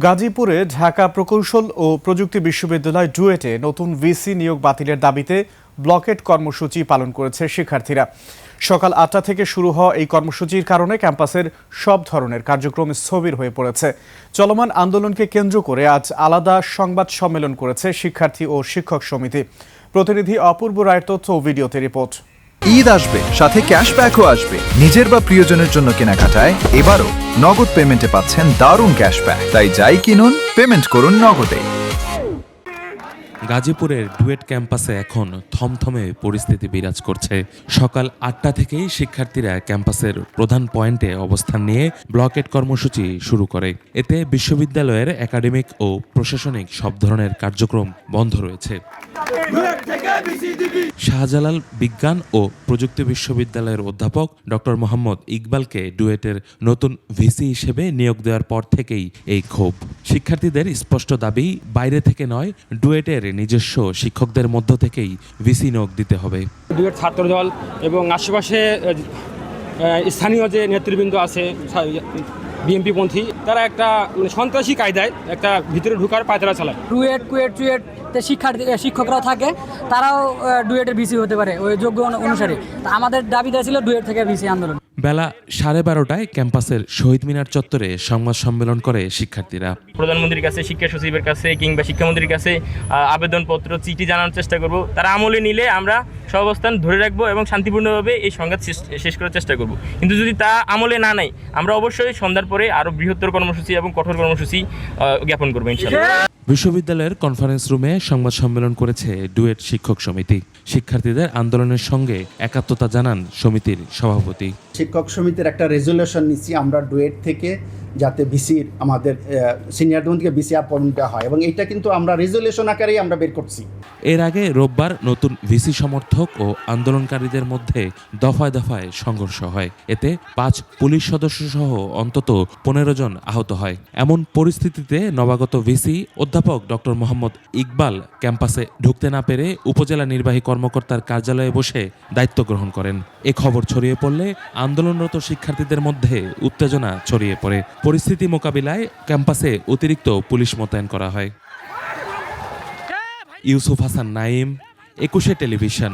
গাজীপুরে ঢাকা প্রকৌশল ও প্রযুক্তি বিশ্ববিদ্যালয় ডুয়েটে নতুন ভিসি নিয়োগ বাতিলের দাবিতে ব্লকেট কর্মসূচি পালন করেছে শিক্ষার্থীরা। সকাল ৮টা থেকে শুরু হওয়া এই কর্মসূচির কারণে ক্যাম্পাসের সব ধরনের কার্যক্রম স্থবির হয়ে পড়েছে। চলমান আন্দোলনকে কেন্দ্র করে আজ আলাদা সংবাদ সম্মেলন করেছে শিক্ষার্থী ও শিক্ষক সমিতি। প্রতিনিধি অপূর্ব রায়ের তথ্য ও ভিডিওতে রিপোর্ট। ঈদ আসবে, সাথে ক্যাশব্যাকও আসবে। নিজের বা প্রিয়জনের জন্য কেনাকাটায় এবারও নগদ পেমেন্টে পাচ্ছেন দারুণ ক্যাশব্যাক। তাই যাই কিনুন, পেমেন্ট করুন নগদে। গাজীপুরের ডুয়েট ক্যাম্পাসে এখন থমথমে পরিস্থিতি বিরাজ করছে। সকাল ৮টা থেকেই শিক্ষার্থীরা ক্যাম্পাসের প্রধান পয়েন্টে অবস্থান নিয়ে ব্লকেট কর্মসূচি শুরু করে। এতে বিশ্ববিদ্যালয়ের একাডেমিক ও প্রশাসনিক সব ধরনের কার্যক্রম বন্ধ রয়েছে। শাহজালাল বিজ্ঞান ও প্রযুক্তি বিশ্ববিদ্যালয়ের অধ্যাপক ডক্টর মোহাম্মদ ইকবালকে ডুয়েটের নতুন ভিসি হিসেবে নিয়োগ দেওয়ার পর থেকেই এই ক্ষোভ। শিক্ষার্থীদের স্পষ্ট দাবি, বাইরে থেকে নয়, ডুয়েটের নিজস্ব শিক্ষকদের মধ্য থেকেই ভিসি নিয়োগ দিতে হবে। ডুয়েট ছাত্রদল এবং আশেপাশে স্থানীয় যে নেতৃবৃন্দ আছে বিএনপি পন্থী, তারা একটা সন্ত্রাসী কায়দায় একটা ভিতরে ঢুকার পায়তারা চালায়। ডুয়েট শিক্ষকরাও থাকে, তারাও ডুয়েটের ভিসি হতে পারে ওই যোগ্য অনুসারে। আমাদের দাবিটা ছিল ডুয়েট থেকে ভিসি আন্দোলন। বেলা 12:30টায় ক্যাম্পাসের শহীদ মিনার চত্বরে সংবাদ সম্মেলন করে শিক্ষার্থীরা। প্রধানমন্ত্রীর কাছে, শিক্ষা সচিবের কাছে কিংবা শিক্ষামন্ত্রীর কাছে আবেদনপত্র, চিঠি জানানোর চেষ্টা করব। তারা আমলে নিলে আমরা সহাবস্থান ধরে রাখবো এবং শান্তিপূর্ণভাবে এই সংঘাত শেষ করার চেষ্টা করব। কিন্তু যদি তা আমলে না নেয়, আমরা অবশ্যই সন্ধ্যার পরে আরও বৃহত্তর কর্মসূচি এবং কঠোর কর্মসূচি জ্ঞাপন করবো ইনশাআল্লাহ। বিশ্ববিদ্যালয়ের কনফারেন্স রুমে সংবাদ সম্মেলন করেছে ডুয়েট শিক্ষক সমিতি। শিক্ষার্থীদের আন্দোলনের সঙ্গে একাত্মতা জানান সমিতির সভাপতি। শিক্ষক সমিতির একটা রেজুলেশন নিচ্ছি আমরা ডুয়েট থেকে, যাতে ভিসির আমাদের সিনিয়রদের থেকে ভিসি অ্যাপয়েন্টমেন্ট হয়, এবং এটা কিন্তু আমরা রেজুলেশন আকারেই আমরা বের করছি। এর আগে রোববার নতুন ভিসি সমর্থক ও আন্দোলনকারীদের মধ্যে দফায় দফায় সংঘর্ষ হয়। এতে 5 পুলিশ সদস্য সহ অন্তত 15 জন আহত হয়। এমন পরিস্থিতিতে নবাগত ভিসি অধ্যাপক ডক্টর মোহাম্মদ ইকবাল ক্যাম্পাসে ঢুকতে না পেরে উপজেলা নির্বাহী কর্মকর্তার কার্যালয়ে বসে দায়িত্ব গ্রহণ করেন। এ খবর ছড়িয়ে পড়লে আন্দোলনরত শিক্ষার্থীদের মধ্যে উত্তেজনা ছড়িয়ে পড়ে। পরিস্থিতি মোকাবিলায় ক্যাম্পাসে অতিরিক্ত পুলিশ মোতায়েন করা হয়। ইউসুফ হাসান নাইম, 21 টেলিভিশন।